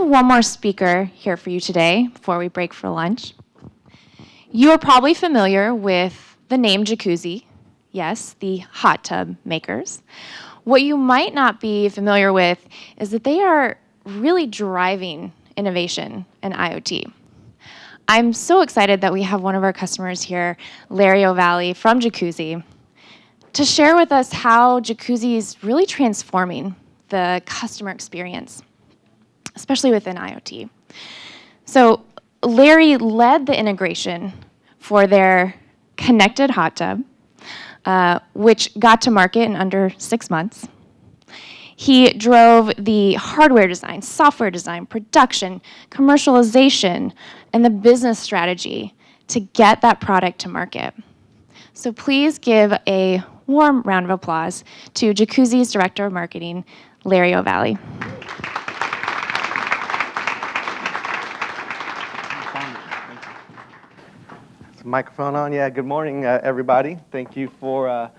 one more speaker here for you today before we break for lunch. You are probably familiar with the name Jacuzzi. Yes, the hot tub makers. What you might not be familiar with is that they are really driving innovation in IoT. I'm so excited that we have one of our customers here, Larry Ovalle from Jacuzzi, to share with us how Jacuzzi is really transforming the customer experience, especially within IoT. So Larry led the integration for their connected hot tub, which got to market in under 6 months. He drove the hardware design, software design, production, commercialization, and the business strategy to get that product to market. So please give a warm round of applause to Jacuzzi's Director of Marketing, Larry Ovalle. Is the microphone on? Yeah, good morning, everybody. Thank you for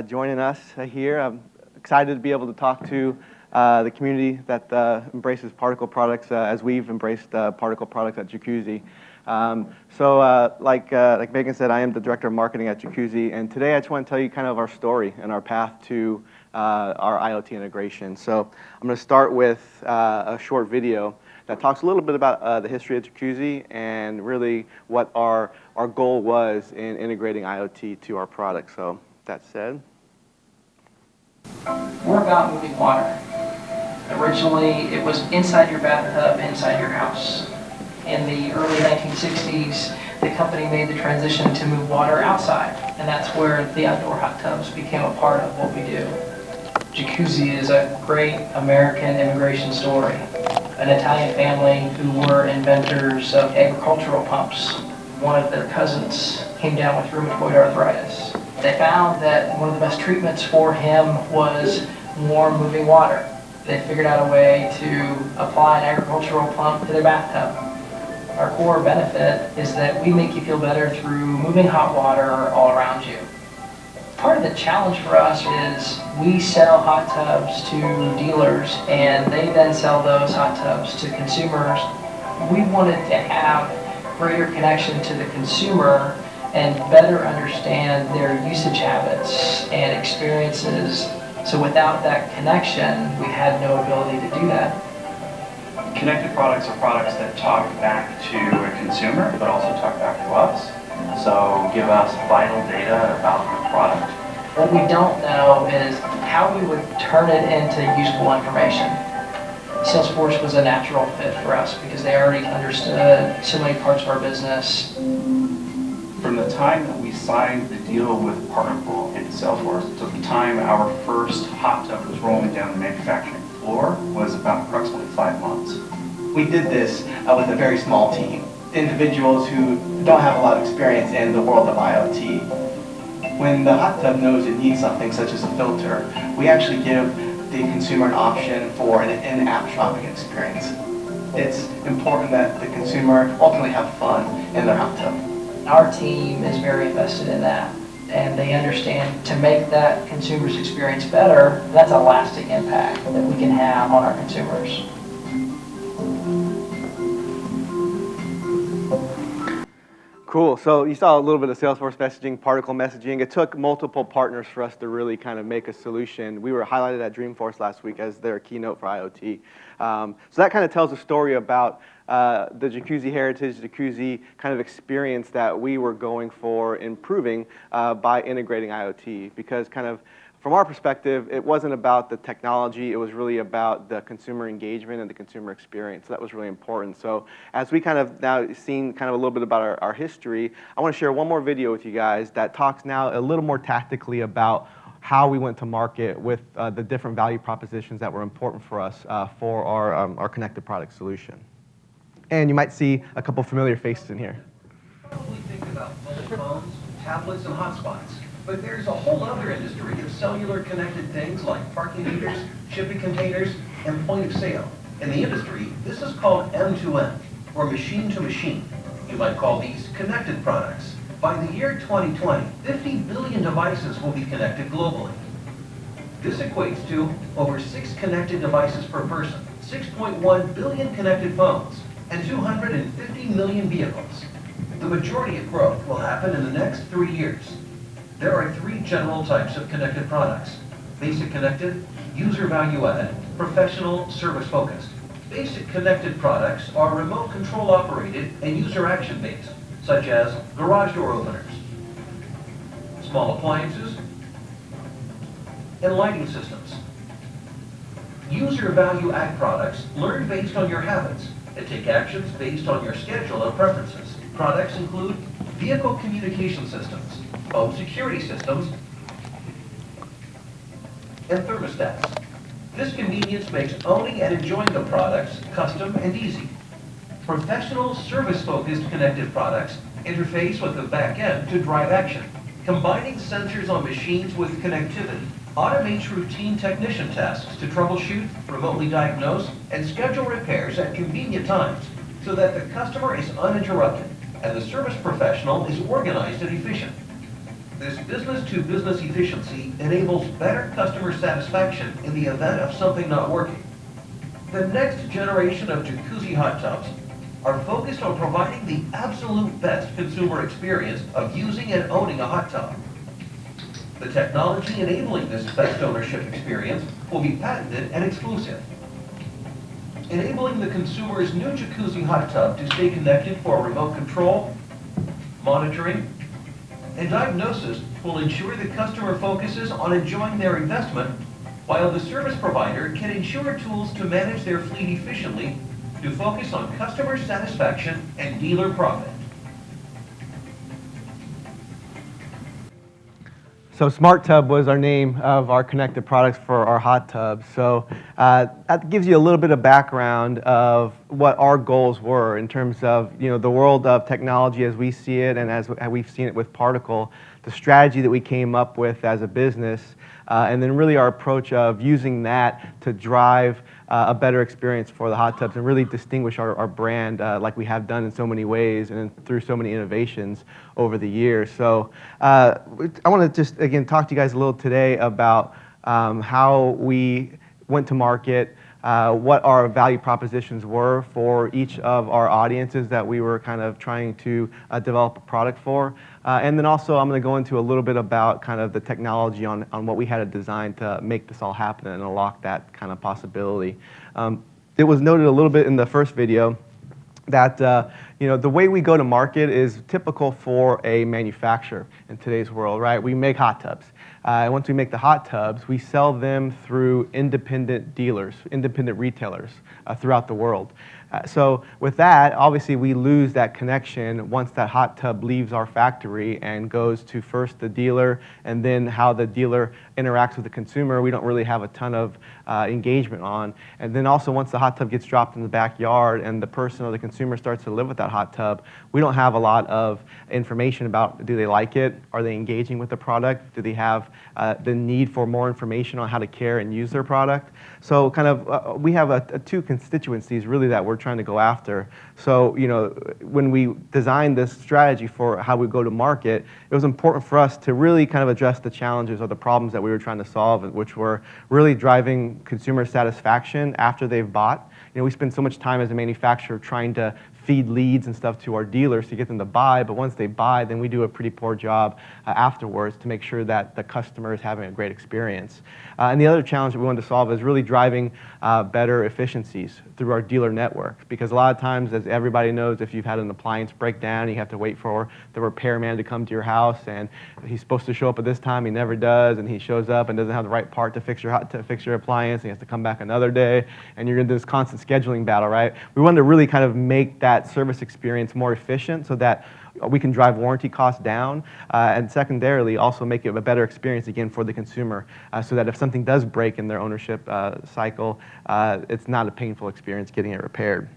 joining us here. I'm excited to be able to talk to the community that embraces particle products as we've embraced particle products at Jacuzzi. Like Megan said, I am the Director of Marketing at Jacuzzi, and today I just want to tell you kind of our story and our path to our IoT integration. So I'm going to start with a short video that talks a little bit about the history of Jacuzzi and really what our goal was in integrating IoT to our product. So that said. We're about moving water. Originally, it was inside your bathtub, inside your house. In the early 1960s, the company made the transition to move water outside, and that's where the outdoor hot tubs became a part of what we do. Jacuzzi is a great American immigration story. An Italian family who were inventors of agricultural pumps. One of their cousins came down with rheumatoid arthritis. They found that one of the best treatments for him was warm moving water. They figured out a way to apply an agricultural pump to their bathtub. Our core benefit is that we make you feel better through moving hot water all around you. Part of the challenge for us is we sell hot tubs to dealers and they then sell those hot tubs to consumers. We wanted to have greater connection to the consumer and better understand their usage habits and experiences. So without that connection, we had no ability to do that. Connected products are products that talk back to a consumer, but also talk back to us. So give us vital data about the product. What we don't know is how we would turn it into useful information. Salesforce was a natural fit for us because they already understood so many parts of our business. From the time that we signed the deal with Particle into Salesforce to the time our first hot tub was rolling down the manufacturing floor was about approximately 5 months. We did this with a very small team, individuals who don't have a lot of experience in the world of IoT. When the hot tub knows it needs something such as a filter, we actually give the consumer an option for an in-app shopping experience. It's important that the consumer ultimately have fun in their hot tub. Our team is very invested in that, and they understand to make that consumer's experience better, that's a lasting impact that we can have on our consumers. Cool. So you saw a little bit of Salesforce messaging, particle messaging. It took multiple partners for us to really kind of make a solution. We were highlighted at Dreamforce last week as their keynote for IoT. So that kind of tells a story about the Jacuzzi heritage, Jacuzzi kind of experience that we were going for improving by integrating IoT. Because kind of from our perspective, it wasn't about the technology, it was really about the consumer engagement and the consumer experience. So that was really important. So as we kind of now seen kind of a little bit about our history, I want to share one more video with you guys that talks now a little more tactically about how we went to market with the different value propositions that were important for us for our connected product solution. And you might see a couple familiar faces in here. Probably think about mobile phones, tablets, and hotspots. But there's a whole other industry of cellular connected things like parking meters, shipping containers, and point of sale. In the industry, this is called M2M, or machine to machine. You might call these connected products. By the year 2020, 50 billion devices will be connected globally. This equates to over 6 connected devices per person, 6.1 billion connected phones, and 250 million vehicles. The majority of growth will happen in the next 3 years. There are 3 general types of connected products: basic connected, user value added, professional, service focused. Basic connected products are remote control operated and user action based, such as garage door openers, small appliances, and lighting systems. User value add products learn based on your habits and take actions based on your schedule and preferences. Products include vehicle communication systems, home security systems, and thermostats. This convenience makes owning and enjoying the products custom and easy. Professional service-focused connected products interface with the back end to drive action. Combining sensors on machines with connectivity automates routine technician tasks to troubleshoot, remotely diagnose, and schedule repairs at convenient times so that the customer is uninterrupted and the service professional is organized and efficient. This business-to-business efficiency enables better customer satisfaction in the event of something not working. The next generation of Jacuzzi hot tubs are focused on providing the absolute best consumer experience of using and owning a hot tub. The technology enabling this best ownership experience will be patented and exclusive. Enabling the consumer's new Jacuzzi hot tub to stay connected for remote control, monitoring, and diagnosis will ensure the customer focuses on enjoying their investment, while the service provider can ensure tools to manage their fleet efficiently to focus on customer satisfaction and dealer profit. So Smart Tub was our name of our connected products for our hot tubs. So that gives you a little bit of background of what our goals were in terms of the world of technology as we see it and as we've seen it with Particle, the strategy that we came up with as a business, and then really our approach of using that to drive a better experience for the hot tubs and really distinguish our brand like we have done in so many ways and through so many innovations over the years. So I want to just, again, talk to you guys a little today about how we went to market, what our value propositions were for each of our audiences that we were kind of trying to develop a product for. And then also I'm going to go into a little bit about kind of the technology on what we had to design to make this all happen and unlock that kind of possibility. It was noted a little bit in the first video that the way we go to market is typical for a manufacturer in today's world, right? We make hot tubs. And once we make the hot tubs, we sell them through independent dealers, independent retailers throughout the world. So with that, obviously we lose that connection once that hot tub leaves our factory and goes to first the dealer and then how the dealer interacts with the consumer. We don't really have a ton of engagement on. And then also once the hot tub gets dropped in the backyard and the person or the consumer starts to live with that hot tub, we don't have a lot of information about, do they like it? Are they engaging with the product? Do they have the need for more information on how to care and use their product? So kind of we have two constituencies really that we're trying to go after. So when we designed this strategy for how we go to market, it was important for us to really kind of address the challenges or the problems that we were trying to solve, which were really driving consumer satisfaction after they've bought. We spend so much time as a manufacturer trying to feed leads and stuff to our dealers to get them to buy, but once they buy, then we do a pretty poor job afterwards to make sure that the customer is having a great experience. And the other challenge that we wanted to solve is really driving better efficiencies through our dealer network, because a lot of times, as everybody knows, if you've had an appliance breakdown, you have to wait for the repairman to come to your house, and he's supposed to show up at this time, he never does, and he shows up and doesn't have the right part to fix your appliance, and he has to come back another day, and you're in this constant scheduling battle, right? We wanted to really kind of make that service experience more efficient so that we can drive warranty costs down, and secondarily also make it a better experience again for the consumer, so that if something does break in their ownership cycle, it's not a painful experience getting it repaired.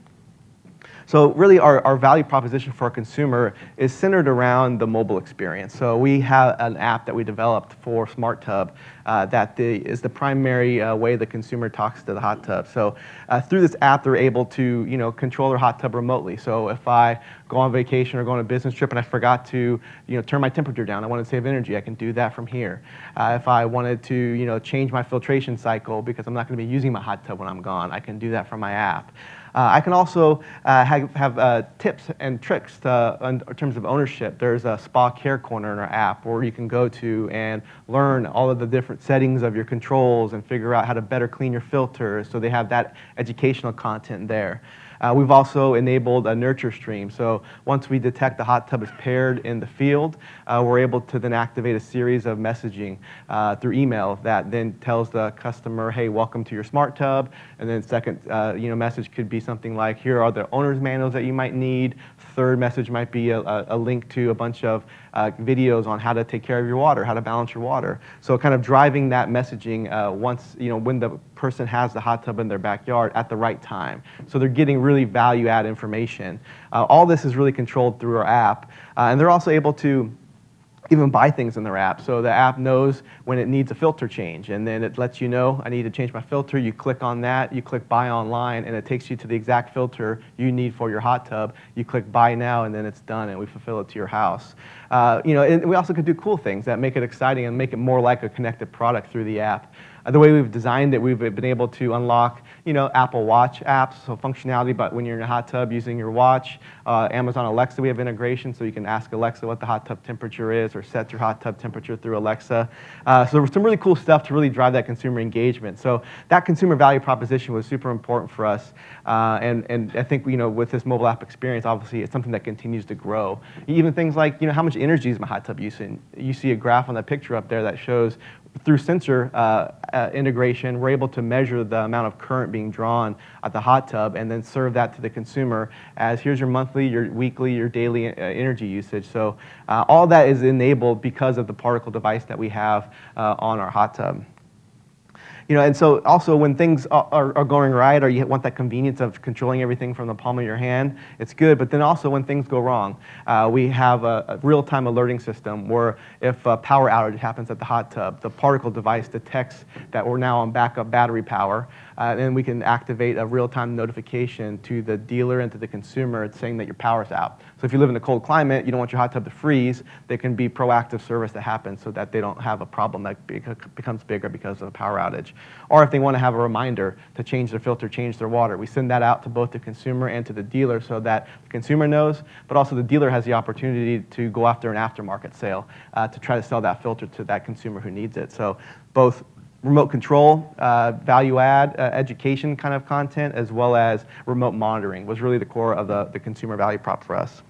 So really our value proposition for a consumer is centered around the mobile experience. So we have an app that we developed for Smart Tub that is the primary way the consumer talks to the hot tub. So through this app, they're able to control their hot tub remotely. So if I go on vacation or go on a business trip and I forgot to, turn my temperature down. I want to save energy. I can do that from here. If I wanted to, change my filtration cycle because I'm not going to be using my hot tub when I'm gone, I can do that from my app. I can also have tips and tricks in terms of ownership. There's a spa care corner in our app where you can go to and learn all of the different settings of your controls and figure out how to better clean your filters. So they have that educational content there. We've also enabled a nurture stream. So once we detect the hot tub is paired in the field, we're able to then activate a series of messaging through email that then tells the customer, hey, welcome to your smart tub. And then second message could be something like, here are the owner's manuals that you might need. Third message might be a link to a bunch of videos on how to take care of your water, how to balance your water. So kind of driving that messaging once, when the person has the hot tub in their backyard at the right time. So they're getting really value-add information. All this is really controlled through our app. And they're also able to even buy things in their app. So the app knows when it needs a filter change, and then it lets you know, I need to change my filter. You click on that, you click buy online, and it takes you to the exact filter you need for your hot tub. You click buy now, and then it's done, and we fulfill it to your house. And we also could do cool things that make it exciting and make it more like a connected product through the app. The way we've designed it, we've been able to unlock, Apple Watch apps, so functionality, but when you're in a hot tub using your watch. Amazon Alexa, we have integration, so you can ask Alexa what the hot tub temperature is or set your hot tub temperature through Alexa. So there was some really cool stuff to really drive that consumer engagement. So that consumer value proposition was super important for us. And I think, with this mobile app experience, obviously, it's something that continues to grow. Even things like, how much energy is my hot tub using? You see a graph on that picture up there that shows through sensor integration, we're able to measure the amount of current being drawn at the hot tub and then serve that to the consumer as here's your monthly, your weekly, your daily energy usage. So all that is enabled because of the particle device that we have on our hot tub. And so also when things are going right or you want that convenience of controlling everything from the palm of your hand, it's good. But then also when things go wrong, we have a real-time alerting system where if a power outage happens at the hot tub, the particle device detects that we're now on backup battery power. Then we can activate a real-time notification to the dealer and to the consumer saying that your power's out. So if you live in a cold climate, you don't want your hot tub to freeze, there can be proactive service that happens so that they don't have a problem that becomes bigger because of a power outage. Or if they want to have a reminder to change their filter, change their water, we send that out to both the consumer and to the dealer so that the consumer knows, but also the dealer has the opportunity to go after an aftermarket sale to try to sell that filter to that consumer who needs it. So both remote control, value add, education kind of content, as well as remote monitoring was really the core of the consumer value prop for us.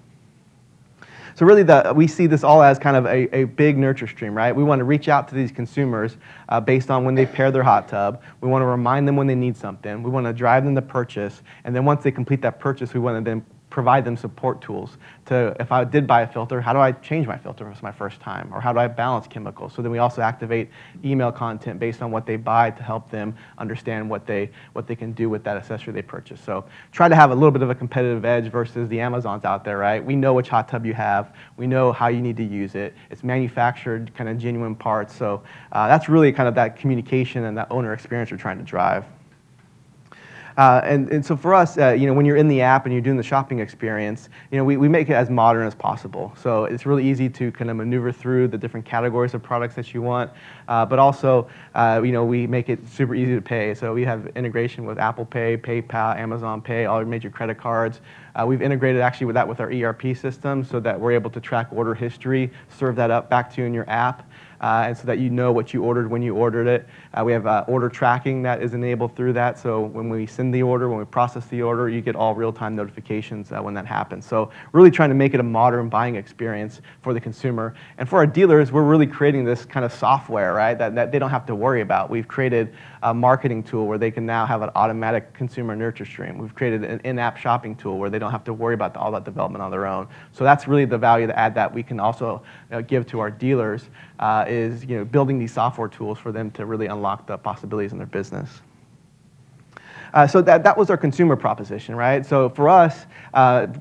So really we see this all as kind of a big nurture stream, right? We want to reach out to these consumers based on when they pair their hot tub. We want to remind them when they need something. We want to drive them to purchase. And then once they complete that purchase, we want to then provide them support tools to, if I did buy a filter, how do I change my filter if it's my first time? Or how do I balance chemicals? So then we also activate email content based on what they buy to help them understand what they can do with that accessory they purchase. So try to have a little bit of a competitive edge versus the Amazons out there, right? We know which hot tub you have. We know how you need to use it. It's manufactured, kind of genuine parts. So that's really kind of that communication and that owner experience we're trying to drive. And so for us, when you're in the app and you're doing the shopping experience, we make it as modern as possible. So it's really easy to kind of maneuver through the different categories of products that you want, but also, we make it super easy to pay. So we have integration with Apple Pay, PayPal, Amazon Pay, all your major credit cards. We've integrated actually with our ERP system so that we're able to track order history, serve that up back to you in your app. And so that you know what you ordered when you ordered it. We have order tracking that is enabled through that. So when we send the order, when we process the order, you get all real-time notifications when that happens. So really trying to make it a modern buying experience for the consumer. And for our dealers, we're really creating this kind of software, right, that they don't have to worry about. We've created a marketing tool where they can now have an automatic consumer nurture stream. We've created an in-app shopping tool where they don't have to worry about all that development on their own. So that's really the value to add that we can also give to our dealers. Is building these software tools for them to really unlock the possibilities in their business. So that was our consumer proposition, right? So for us,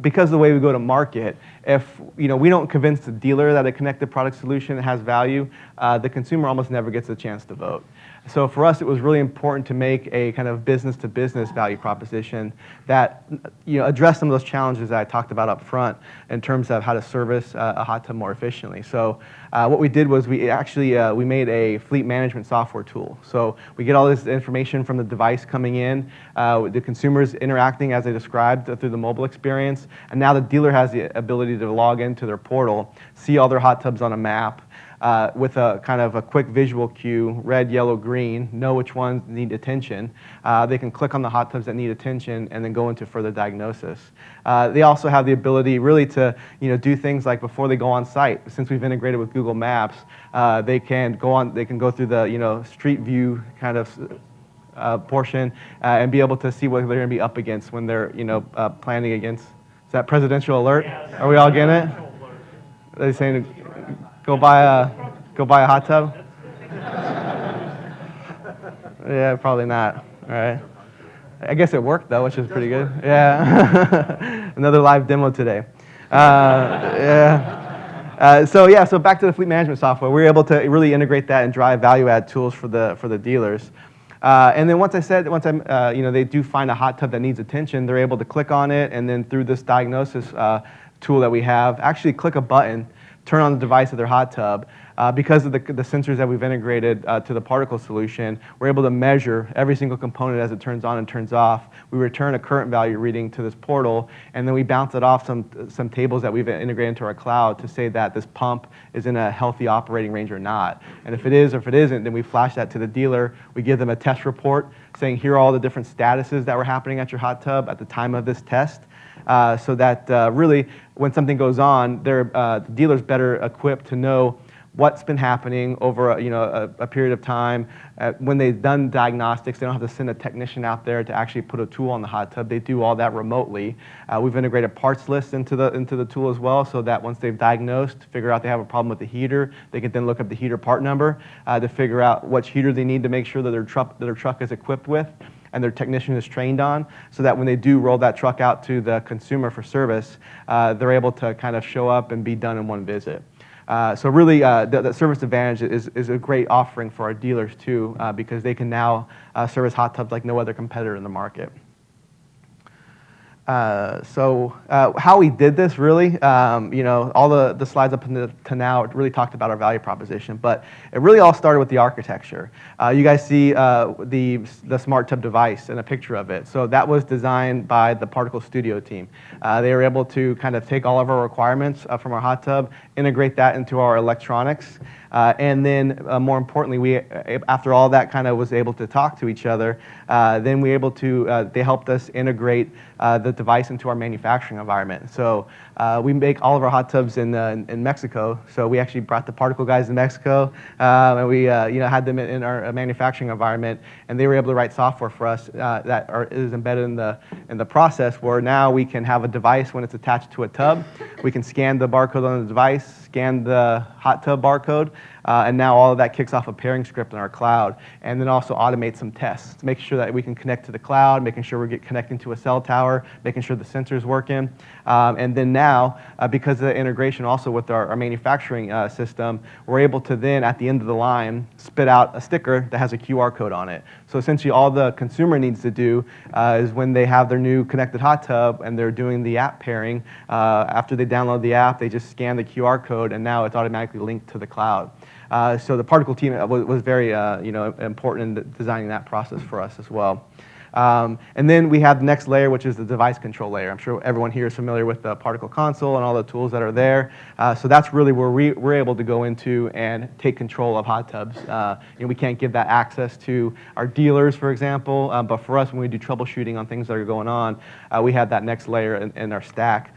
because of the way we go to market, if we don't convince the dealer that a connected product solution has value, the consumer almost never gets a chance to vote. So for us, it was really important to make a kind of business-to-business value proposition that addressed some of those challenges that I talked about up front in terms of how to service a hot tub more efficiently. So what we did was we made a fleet management software tool. So we get all this information from the device coming in, the consumers interacting as I described through the mobile experience, and now the dealer has the ability to log into their portal, see all their hot tubs on a map, with a kind of a quick visual cue, red, yellow, green, know which ones need attention. They can click on the hot tubs that need attention and then go into further diagnosis. They also have the ability really to do things like before they go on site. Since we've integrated with Google Maps, they can go through the street view kind of portion and be able to see what they're going to be up against when they're planning against. Is that presidential alert? Are we all getting it? Are they saying go buy a hot tub? Yeah, probably not. All right. I guess it worked though, which is pretty good. Yeah. Another live demo today. Yeah. So back to the fleet management software. We were able to really integrate that and drive value-add tools for the dealers. And then once they do find a hot tub that needs attention, they're able to click on it, and then through this diagnosis tool that we have, actually click a button, turn on the device of their hot tub. Because of the sensors that we've integrated to the particle solution, we're able to measure every single component as it turns on and turns off. We return a current value reading to this portal, and then we bounce it off some tables that we've integrated into our cloud to say that this pump is in a healthy operating range or not. And if it is or if it isn't, then we flash that to the dealer. We give them a test report saying here are all the different statuses that were happening at your hot tub at the time of this test. So that really, when something goes on, the dealer's better equipped to know what's been happening over a period of time. When they've done diagnostics, they don't have to send a technician out there to actually put a tool on the hot tub. They do all that remotely. We've integrated parts lists into the tool as well, so that once they've diagnosed, figure out they have a problem with the heater, they can then look up the heater part number to figure out which heater they need to make sure that their truck is equipped with and their technician is trained on, so that when they do roll that truck out to the consumer for service, they're able to kind of show up and be done in one visit. So really, the service advantage is a great offering for our dealers too, because they can now service hot tubs like no other competitor in the market. So how we did this really, all the slides up to now really talked about our value proposition, but it really all started with the architecture. You guys see the smart tub device and a picture of it. So that was designed by the Particle Studio team. They were able to kind of take all of our requirements from our hot tub, integrate that into our electronics, and then more importantly, after all that kind of was able to talk to each other, then we were able to, they helped us integrate the device into our manufacturing environment. So we make all of our hot tubs in Mexico. So we actually brought the Particle guys to Mexico, and we had them in our manufacturing environment, and they were able to write software for us that is embedded in the process, where now we can have a device when it's attached to a tub. We can scan the barcode on the device, scan the hot tub barcode, and now all of that kicks off a pairing script in our cloud, and then also automate some tests to make sure that we can connect to the cloud, making sure we're connecting to a cell tower, making sure the sensor's working. And then now, because of the integration also with our manufacturing system, we're able to then, at the end of the line, spit out a sticker that has a QR code on it. So essentially all the consumer needs to do is when they have their new connected hot tub and they're doing the app pairing, after they download the app, they just scan the QR code, and now it's automatically linked to the cloud. So the Particle team was very important in designing that process for us as well. And then we have the next layer, which is the device control layer. I'm sure everyone here is familiar with the Particle console and all the tools that are there. So that's really where we're able to go into and take control of hot tubs. We can't give that access to our dealers, for example, but for us, when we do troubleshooting on things that are going on, we have that next layer in our stack.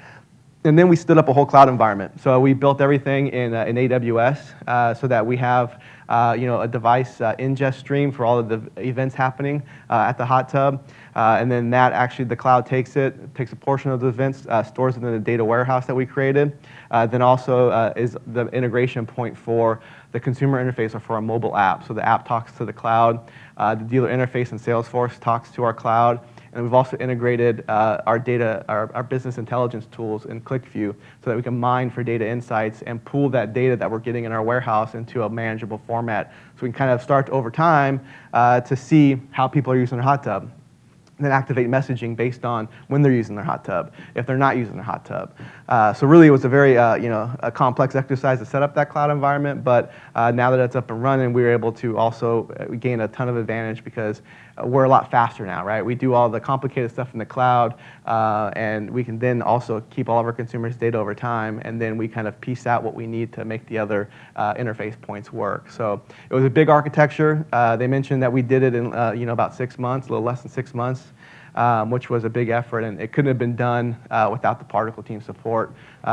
And then we stood up a whole cloud environment. So we built everything in AWS so that we have a device ingest stream for all of the events happening at the hot tub. And then that actually, the cloud takes a portion of the events, stores it in the data warehouse that we created. Then also is the integration point for the consumer interface or for our mobile app. So the app talks to the cloud. The dealer interface in Salesforce talks to our cloud. And we've also integrated our data, our business intelligence tools in ClickView so that we can mine for data insights and pool that data that we're getting in our warehouse into a manageable format. So we can kind of start over time to see how people are using their hot tub. And then activate messaging based on when they're using their hot tub, if they're not using their hot tub. So really it was a very a complex exercise to set up that cloud environment, but now that it's up and running, we were able to also gain a ton of advantage because we're a lot faster now, right? We do all the complicated stuff in the cloud, and we can then also keep all of our consumers' data over time, and then we kind of piece out what we need to make the other interface points work. So it was a big architecture. They mentioned that we did it in about 6 months, a little less than 6 months. Which was a big effort, and it couldn't have been done without the Particle team support.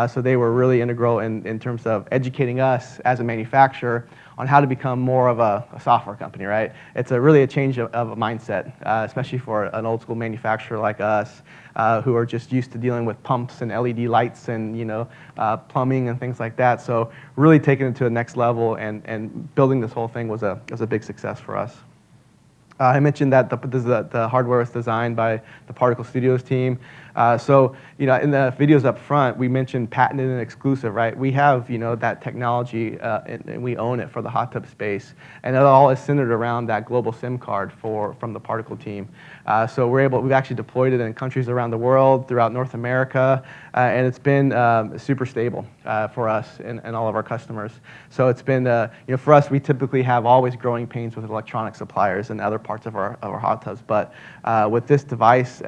So they were really integral in terms of educating us as a manufacturer on how to become more of a software company, right? It's really a change of a mindset, especially for an old school manufacturer like us, who are just used to dealing with pumps and LED lights and plumbing and things like that. So really taking it to the next level and building this whole thing was a big success for us. I mentioned that the hardware was designed by the Particle Studios team. So in the videos up front, we mentioned patented and exclusive, right? We have that technology and we own it for the hot tub space, and it all is centered around that global SIM card from the Particle team. So we've actually deployed it in countries around the world, throughout North America, and it's been super stable for us and all of our customers. So it's been for us, we typically have always growing pains with electronic suppliers and other parts of our hot tubs, but with this device,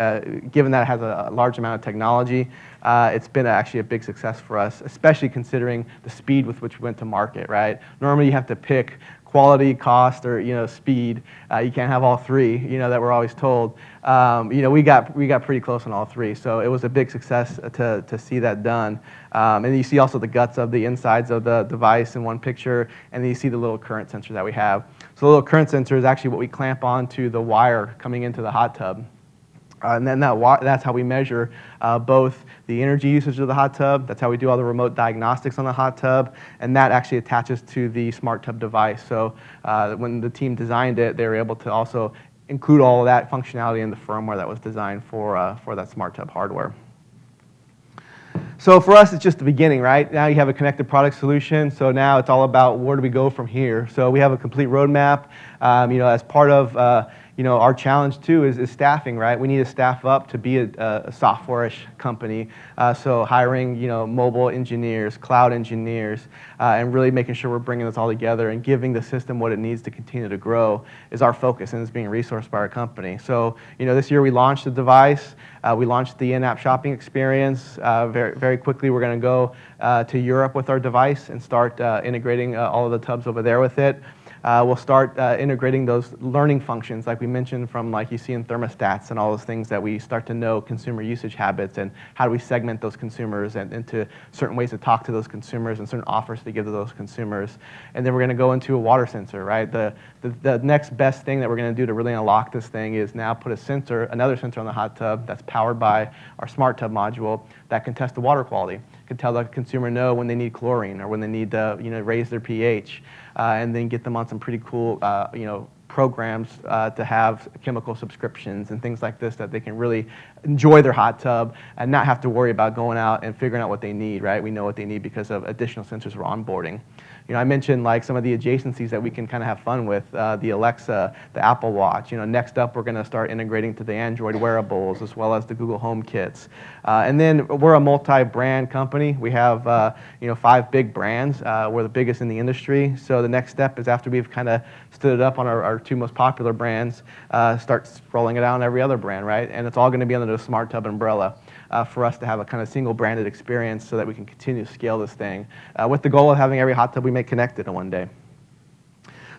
given that it has a large amount of technology, it's been actually a big success for us, especially considering the speed with which we went to market, right? Normally you have to pick quality, cost, or speed. You can't have all three, that we're always told. We got pretty close on all three, so it was a big success to see that done. And you see also the guts of the insides of the device in one picture, and then you see the little current sensor that we have. So the little current sensor is actually what we clamp onto the wire coming into the hot tub. And then that's how we measure both the energy usage of the hot tub. That's how we do all the remote diagnostics on the hot tub. And that actually attaches to the smart tub device. So when the team designed it, they were able to also include all of that functionality in the firmware that was designed for that smart tub hardware. So for us, it's just the beginning, right? Now you have a connected product solution. So now it's all about where do we go from here. So we have a complete roadmap. As part of our challenge too is staffing, right? We need to staff up to be a software-ish company. So hiring, mobile engineers, cloud engineers, and really making sure we're bringing this all together and giving the system what it needs to continue to grow is our focus, and it's being resourced by our company. So, this year we launched the device. We launched the in-app shopping experience. Very, very quickly, we're going to go to Europe with our device and start integrating all of the tubs over there with it. We'll start integrating those learning functions like we mentioned from like you see in thermostats and all those things that we start to know consumer usage habits and how do we segment those consumers and into certain ways to talk to those consumers and certain offers to give to those consumers. And then we're going to go into a water sensor, right? The next best thing that we're going to do to really unlock this thing is now put another sensor on the hot tub that's powered by our smart tub module that can test the water quality. Can tell the consumer no when they need chlorine or when they need to raise their pH, and then get them on some pretty cool programs to have chemical subscriptions and things like this that they can really enjoy their hot tub and not have to worry about going out and figuring out what they need, right? We know what they need because of additional sensors we're onboarding. I mentioned like some of the adjacencies that we can kind of have fun with, the Alexa, the Apple Watch. Next up we're going to start integrating to the Android wearables as well as the Google Home kits. And then we're a multi-brand company. We have 5 big brands. We're the biggest in the industry. So the next step is after we've kind of stood it up on our 2 most popular brands, start rolling it out on every other brand, right? And it's all going to be under the Smart Tub umbrella. For us to have a kind of single branded experience so that we can continue to scale this thing with the goal of having every hot tub we make connected in one day.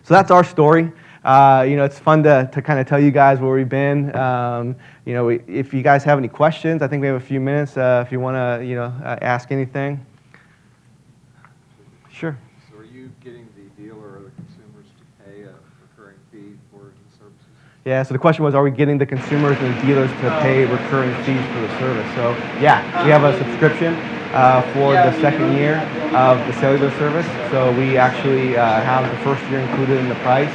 So that's our story. It's fun to kind of tell you guys where we've been. If you guys have any questions, I think we have a few minutes if you want to ask anything. Sure. So are you getting the dealer or the consumers to pay a recurring fee for the services? Yeah, so the question was, are we getting the consumers and the dealers to pay recurring fees for the service? So yeah, we have a subscription for the second year of the cellular service. So we actually have the first year included in the price.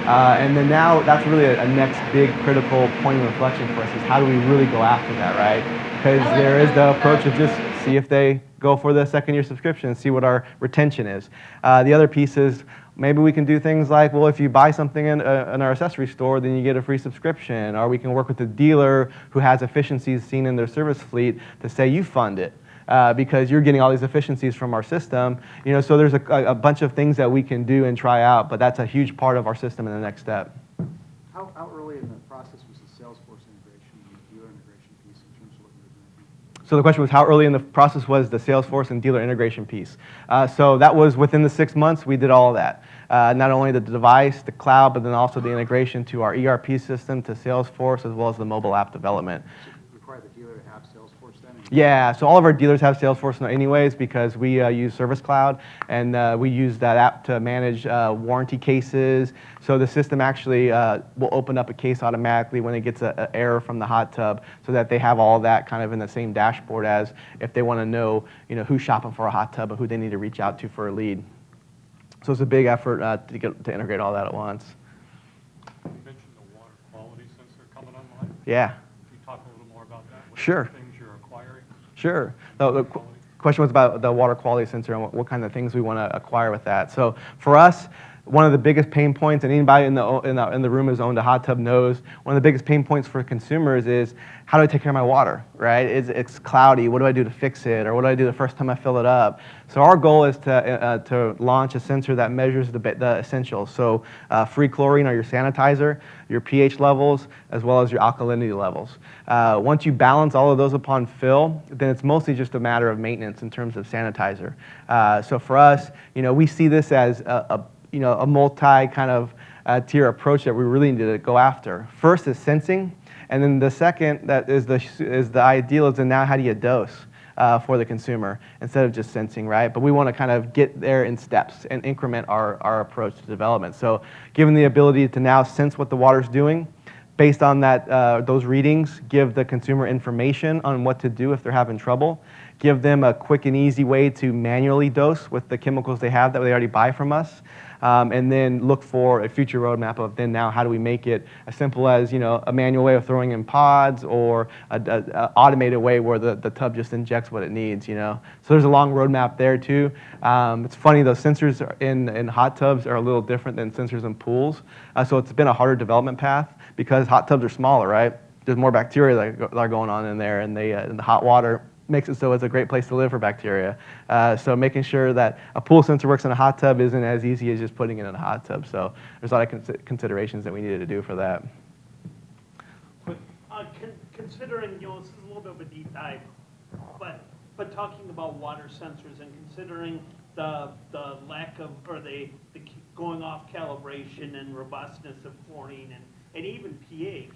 And then now that's really a next big critical point of inflection for us is how do we really go after that, right? Because there is the approach of just see if they go for the second year subscription and see what our retention is. The other piece is maybe we can do things like, well, if you buy something in our accessory store, then you get a free subscription. Or we can work with the dealer who has efficiencies seen in their service fleet to say you fund it. Because you're getting all these efficiencies from our system, so there's a bunch of things that we can do and try out, but that's a huge part of our system in the next step. How early in the process was the Salesforce integration and the dealer integration piece in terms of what you were doing? So the question was how early in the process was the Salesforce and dealer integration piece. So that was within the 6 months, we did all of that. Not only the device, the cloud, but then also the integration to our ERP system, to Salesforce, as well as the mobile app development. Require the dealer to have Salesforce then? Yeah, so all of our dealers have Salesforce anyways because we use Service Cloud, and we use that app to manage warranty cases. So the system actually will open up a case automatically when it gets an error from the hot tub, so that they have all that kind of in the same dashboard as if they want to know, who's shopping for a hot tub and who they need to reach out to for a lead. So it's a big effort to integrate all that at once. You mentioned the water quality sensor coming online. Yeah. Can you talk a little more about that? What Sure. things you're acquiring? Sure. The question was about the water quality sensor and what kind of things we want to acquire with that. So for us, one of the biggest pain points, and anybody in the room who's owned a hot tub knows, one of the biggest pain points for consumers is how do I take care of my water, right? It's cloudy. What do I do to fix it? Or what do I do the first time I fill it up? So our goal is to launch a sensor that measures the essentials. So free chlorine or your sanitizer, your pH levels, as well as your alkalinity levels. Once you balance all of those upon fill, then it's mostly just a matter of maintenance in terms of sanitizer. So for us, we see this as a multi kind of tier approach that we really need to go after. First is sensing, and then the second that is the ideal is then now how do you dose for the consumer instead of just sensing, right? But we want to kind of get there in steps and increment our approach to development. So given the ability to now sense what the water's doing, based on that those readings, give the consumer information on what to do if they're having trouble, give them a quick and easy way to manually dose with the chemicals they have that they already buy from us, and then look for a future roadmap of then now how do we make it as simple as a manual way of throwing in pods or an automated way where the tub just injects what it needs. So there's a long roadmap there too. It's funny, those sensors in hot tubs are a little different than sensors in pools, so it's been a harder development path because hot tubs are smaller, right? There's more bacteria that are going on in there, and the hot water makes it so it's a great place to live for bacteria. So making sure that a pool sensor works in a hot tub isn't as easy as just putting it in a hot tub. So there's a lot of considerations that we needed to do for that. But considering, this is a little bit of a deep dive, but talking about water sensors and considering the lack of, or the going off calibration and robustness of chlorine and even pH,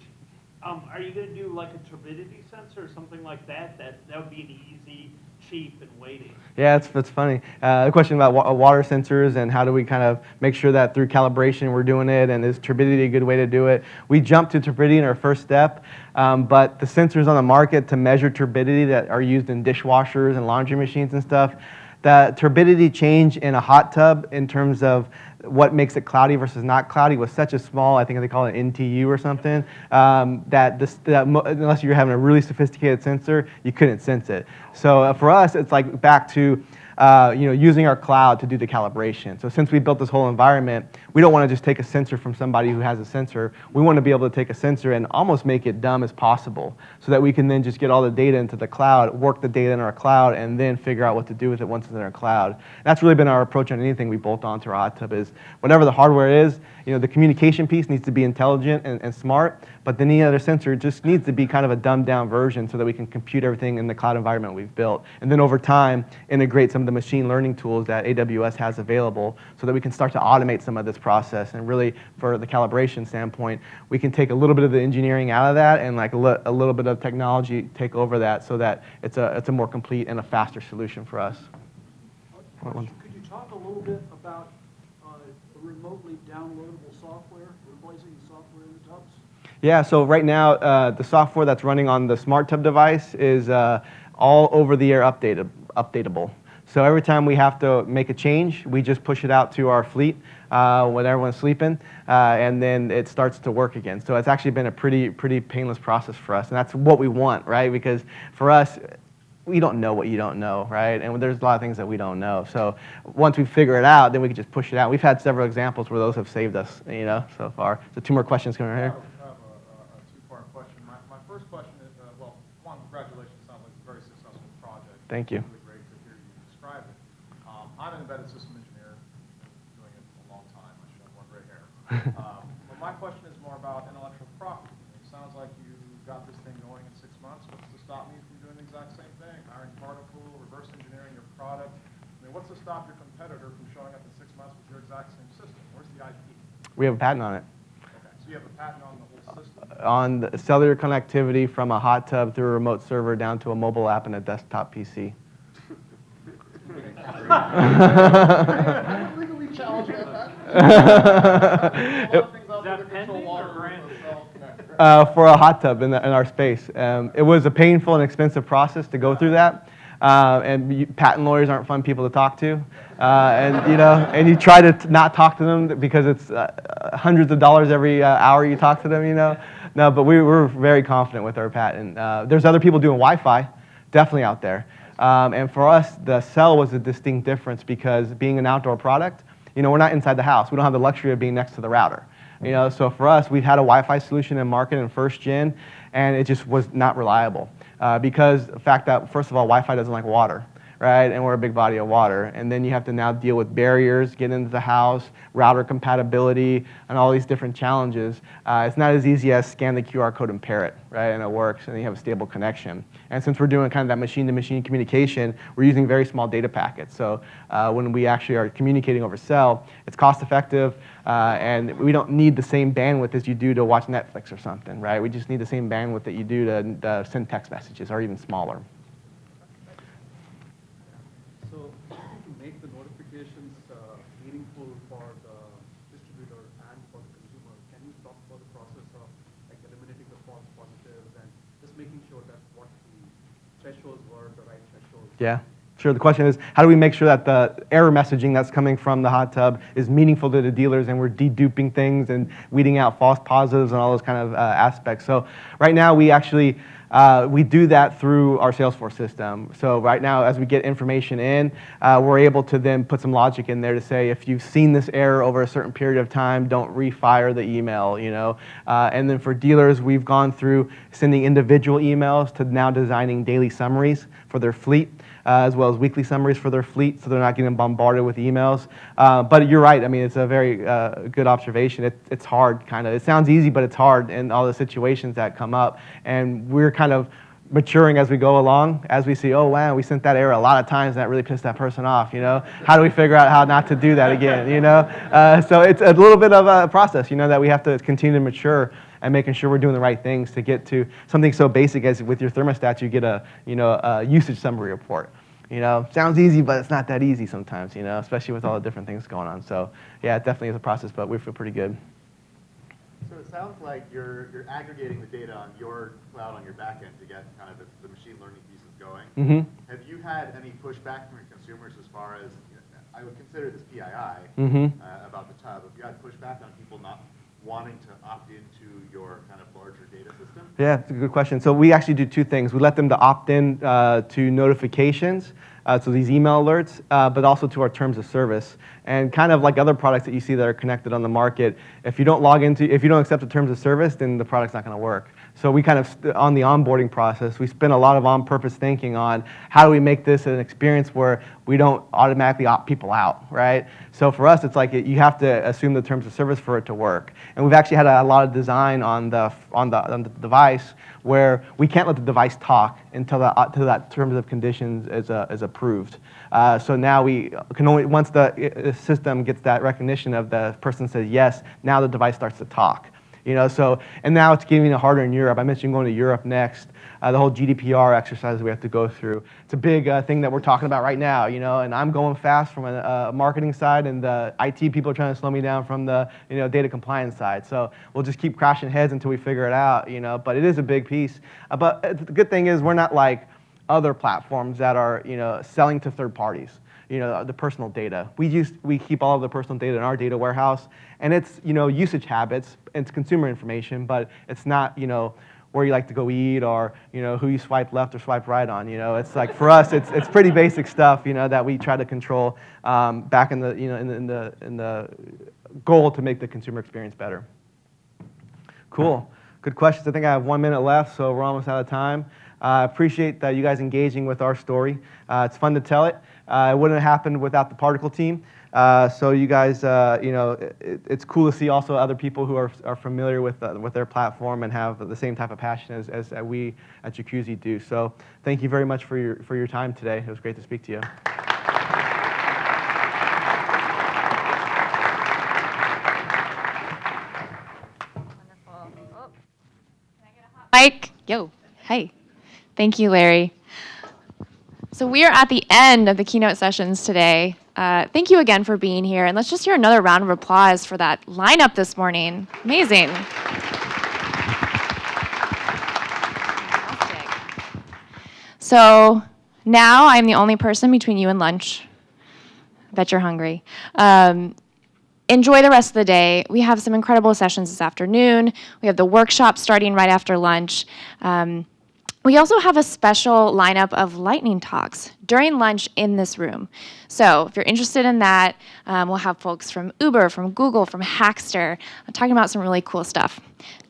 are you going to do like a turbidity sensor or something like that? That would be an easy, cheap, and weighty. Yeah, it's funny. The question about water sensors and how do we kind of make sure that through calibration we're doing it, and is turbidity a good way to do it? We jumped to turbidity in our first step, but the sensors on the market to measure turbidity that are used in dishwashers and laundry machines and stuff, the turbidity change in a hot tub in terms of what makes it cloudy versus not cloudy was such a small, I think they call it NTU or something, that unless you're having a really sophisticated sensor, you couldn't sense it. So for us, it's like back to using our cloud to do the calibration. So since we built this whole environment, we don't want to just take a sensor from somebody who has a sensor. We want to be able to take a sensor and almost make it dumb as possible so that we can then just get all the data into the cloud, work the data in our cloud, and then figure out what to do with it once it's in our cloud. And that's really been our approach on anything we bolt onto our hot tub is whatever the hardware is, the communication piece needs to be intelligent and smart, but then any other sensor just needs to be kind of a dumbed down version so that we can compute everything in the cloud environment we've built. And then over time, integrate some of the machine learning tools that AWS has available so that we can start to automate some of this process. And really, for the calibration standpoint, we can take a little bit of the engineering out of that and like a little bit of technology take over that so that it's a more complete and a faster solution for us. Could you talk a little bit about actually downloadable software, replacing the software in the tubs? Yeah, so right now, the software that's running on the smart tub device is all over the air updatable. So every time we have to make a change, we just push it out to our fleet when everyone's sleeping, and then it starts to work again. So it's actually been a pretty painless process for us, and that's what we want, right? Because for us, we don't know what you don't know, right? And there's a lot of things that we don't know. So once we figure it out, then we can just push it out. We've had several examples where those have saved us, so far. So 2 more questions coming right here. I have a two-part question. My first question is, well, one, congratulations. Sounds like it's a very successful project. Thank you. It's really great to hear you describe it. I'm an embedded system engineer, been doing it a long time. I should have more gray hair. But my question is more about intellectual property. It sounds like you got this thing going in 6 months. What's to stop me from doing the exact same thing? Hiring particle, reverse engineering your product. I mean, what's to stop your competitor from showing up in 6 months with your exact same system? Where's the IP? We have a patent on it. Okay, so you have a patent on the whole system? On the cellular connectivity from a hot tub through a remote server down to a mobile app and a desktop PC. Legally challenge that. Is that pending or granted? For a hot tub in our space. It was a painful and expensive process to go through that. And patent lawyers aren't fun people to talk to. And you try to not talk to them because it's hundreds of dollars every hour you talk to them, No, but we're very confident with our patent. There's other people doing Wi-Fi, definitely out there. And for us, the cell was a distinct difference because being an outdoor product, we're not inside the house. We don't have the luxury of being next to the router. So for us, we've had a Wi-Fi solution in market in first gen, and it just was not reliable because the fact that, first of all, Wi-Fi doesn't like water, right? And we're a big body of water. And then you have to now deal with barriers, get into the house, router compatibility, and all these different challenges. It's not as easy as scan the QR code and pair it, right? And it works, and you have a stable connection. And since we're doing kind of that machine-to-machine communication, we're using very small data packets. So when we actually are communicating over cell, it's cost-effective, and we don't need the same bandwidth as you do to watch Netflix or something, right? We just need the same bandwidth that you do to send text messages, or even smaller. So to make the notifications meaningful for the distributor and for the consumer, can you talk about the process of eliminating the false positives and just making sure that what the thresholds were the right thresholds? Yeah. Sure. The question is, how do we make sure that the error messaging that's coming from the hot tub is meaningful to the dealers, and we're deduping things and weeding out false positives and all those kind of aspects. So right now, we actually we do that through our Salesforce system. So right now, as we get information in, we're able to then put some logic in there to say, if you've seen this error over a certain period of time, don't refire the email, And then for dealers, we've gone through sending individual emails to now designing daily summaries for their fleet, as well as weekly summaries for their fleet, so they're not getting bombarded with emails. But you're right. I mean, it's a very good observation. It's hard, kind of. It sounds easy, but it's hard in all the situations that come up. And we're kind of maturing as we go along, as we see, oh, wow, we sent that error a lot of times, and that really pissed that person off, How do we figure out how not to do that again, So it's a little bit of a process, that we have to continue to mature and making sure we're doing the right things to get to something so basic as with your thermostat, you get a usage summary report. Sounds easy, but it's not that easy sometimes, especially with all the different things going on. So yeah, it definitely is a process, but we feel pretty good. So it sounds like you're aggregating the data on your cloud, on your back end to get kind of the machine learning pieces going. Mm-hmm. Have you had any pushback from your consumers as far as, I would consider this PII, about the tub? Have you had pushback on people not wanting to opt into your kind of larger data system? Yeah, it's a good question. So we actually do two things. We let them to opt in to notifications, so these email alerts, but also to our terms of service. And kind of like other products that you see that are connected on the market, if you don't accept the terms of service, then the product's not going to work. So we kind of, on the onboarding process, we spend a lot of on-purpose thinking on how do we make this an experience where we don't automatically opt people out, right? So for us, it's like you have to assume the terms of service for it to work. And we've actually had a lot of design on the device where we can't let the device talk until that terms of conditions is approved. So now we can only, once the system gets that recognition of the person says yes, now the device starts to talk. So, and now it's getting harder in Europe. I mentioned going to Europe next. The whole GDPR exercise we have to go through. It's a big thing that we're talking about right now, and I'm going fast from a marketing side, and the IT people are trying to slow me down from the data compliance side. So we'll just keep crashing heads until we figure it out, but it is a big piece. But the good thing is we're not like other platforms that are selling to third parties. The personal data. We keep all of the personal data in our data warehouse, and it's usage habits, it's consumer information, but it's not where you like to go eat or who you swipe left or swipe right on. It's like for us, it's pretty basic stuff that we try to control back in the in the goal to make the consumer experience better. Cool, good questions. I think I have 1 minute left, so we're almost out of time. I appreciate you guys engaging with our story. It's fun to tell it. It wouldn't have happened without the Particle team. So you guys, it's cool to see also other people who are familiar with their platform and have the same type of passion as we at Jacuzzi do. So thank you very much for your time today. It was great to speak to you. Mike, yo, hey. Thank you, Larry. So we are at the end of the keynote sessions today. Thank you again for being here, and let's just hear another round of applause for that lineup this morning. Amazing. Fantastic. So now I'm the only person between you and lunch. I bet you're hungry. Enjoy the rest of the day. We have some incredible sessions this afternoon. We have the workshop starting right after lunch. We also have a special lineup of lightning talks during lunch in this room. So if you're interested in that, we'll have folks from Uber, from Google, from Hackster, talking about some really cool stuff.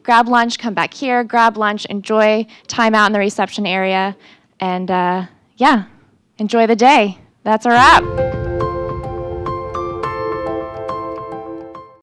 Grab lunch, come back here, grab lunch, enjoy time out in the reception area, and yeah, enjoy the day. That's a wrap.